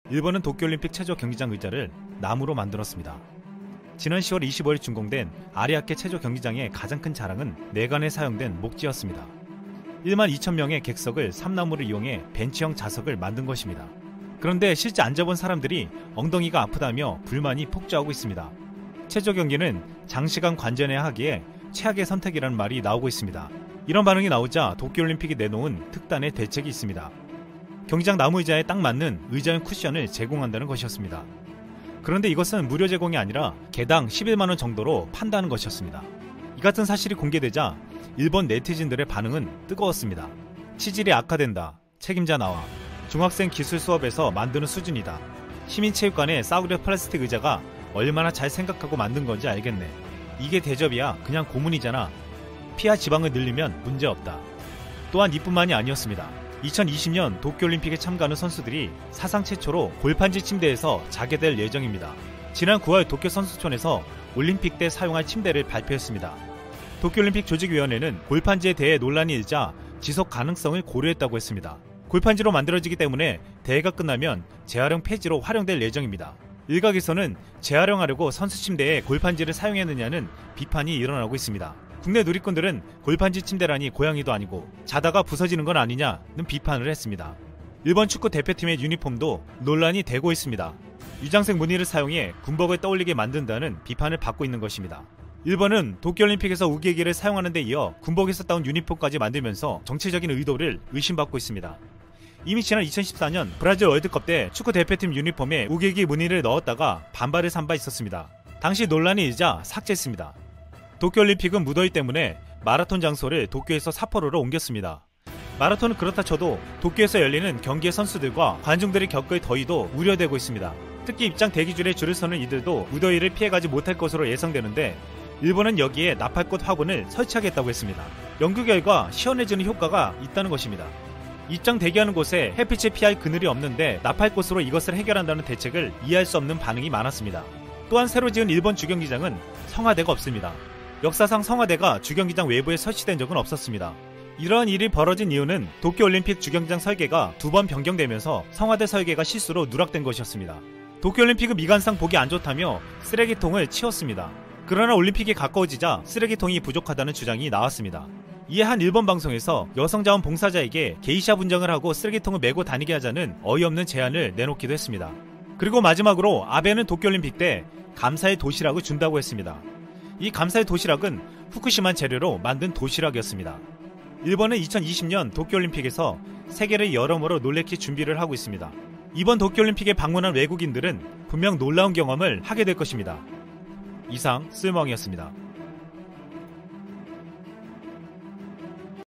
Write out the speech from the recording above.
일본은 도쿄올림픽 체조 경기장 의자를 나무로 만들었습니다. 지난 10월 25일 준공된 아리아케 체조 경기장의 가장 큰 자랑은 내관에 사용된 목지였습니다. 1만 2천 명의 객석을 삼나무를 이용해 벤치형 좌석을 만든 것입니다. 그런데 실제 앉아본 사람들이 엉덩이가 아프다며 불만이 폭주하고 있습니다. 체조 경기는 장시간 관전해야 하기에 최악의 선택이라는 말이 나오고 있습니다. 이런 반응이 나오자 도쿄올림픽이 내놓은 특단의 대책이 있습니다. 경기장 나무 의자에 딱 맞는 의자용 쿠션을 제공한다는 것이었습니다. 그런데 이것은 무료 제공이 아니라 개당 11만원 정도로 판다는 것이었습니다. 이 같은 사실이 공개되자 일본 네티즌들의 반응은 뜨거웠습니다. 치질이 악화된다. 책임자 나와. 중학생 기술 수업에서 만드는 수준이다. 시민체육관에 싸구려 플라스틱 의자가 얼마나 잘 생각하고 만든 건지 알겠네. 이게 대접이야. 그냥 고문이잖아. 피하 지방을 늘리면 문제없다. 또한 이뿐만이 아니었습니다. 2020년 도쿄올림픽에 참가하는 선수들이 사상 최초로 골판지 침대에서 자게 될 예정입니다. 지난 9월 도쿄 선수촌에서 올림픽 때 사용할 침대를 발표했습니다. 도쿄올림픽 조직위원회는 골판지에 대해 논란이 일자 지속 가능성을 고려했다고 했습니다. 골판지로 만들어지기 때문에 대회가 끝나면 재활용 폐지로 활용될 예정입니다. 일각에서는 재활용하려고 선수 침대에 골판지를 사용했느냐는 비판이 일어나고 있습니다. 국내 누리꾼들은 골판지 침대라니 고양이도 아니고 자다가 부서지는 건 아니냐는 비판을 했습니다. 일본 축구 대표팀의 유니폼도 논란이 되고 있습니다. 유장색 무늬를 사용해 군복을 떠올리게 만든다는 비판을 받고 있는 것입니다. 일본은 도쿄올림픽에서 우기기를 사용하는 데 이어 군복에서 따온 유니폼까지 만들면서 정치적인 의도를 의심받고 있습니다. 이미 지난 2014년 브라질 월드컵 때 축구 대표팀 유니폼에 우기기 무늬를 넣었다가 반발을 산 바 있었습니다. 당시 논란이 일자 삭제했습니다. 도쿄올림픽은 무더위 때문에 마라톤 장소를 도쿄에서 삿포로로 옮겼습니다. 마라톤은 그렇다 쳐도 도쿄에서 열리는 경기의 선수들과 관중들이 겪을 더위도 우려되고 있습니다. 특히 입장 대기줄에 줄을 서는 이들도 무더위를 피해가지 못할 것으로 예상되는데 일본은 여기에 나팔꽃 화분을 설치하겠다고 했습니다. 연구 결과 시원해지는 효과가 있다는 것입니다. 입장 대기하는 곳에 햇빛을 피할 그늘이 없는데 나팔꽃으로 이것을 해결한다는 대책을 이해할 수 없는 반응이 많았습니다. 또한 새로 지은 일본 주경기장은 성화대가 없습니다. 역사상 성화대가 주경기장 외부에 설치된 적은 없었습니다. 이러한 일이 벌어진 이유는 도쿄올림픽 주경기장 설계가 2번 변경되면서 성화대 설계가 실수로 누락된 것이었습니다. 도쿄올림픽은 미관상 보기 안 좋다며 쓰레기통을 치웠습니다. 그러나 올림픽이 가까워지자 쓰레기통이 부족하다는 주장이 나왔습니다. 이에 한 일본 방송에서 여성자원 봉사자에게 게이샤 분장을 하고 쓰레기통을 메고 다니게 하자는 어이없는 제안을 내놓기도 했습니다. 그리고 마지막으로 아베는 도쿄올림픽 때 감사의 도시락을 준다고 했습니다. 이 감사의 도시락은 후쿠시마 재료로 만든 도시락이었습니다. 일본은 2020년 도쿄올림픽에서 세계를 여러모로 놀래킬 준비를 하고 있습니다. 이번 도쿄올림픽에 방문한 외국인들은 분명 놀라운 경험을 하게 될 것입니다. 이상 쓸멍이었습니다.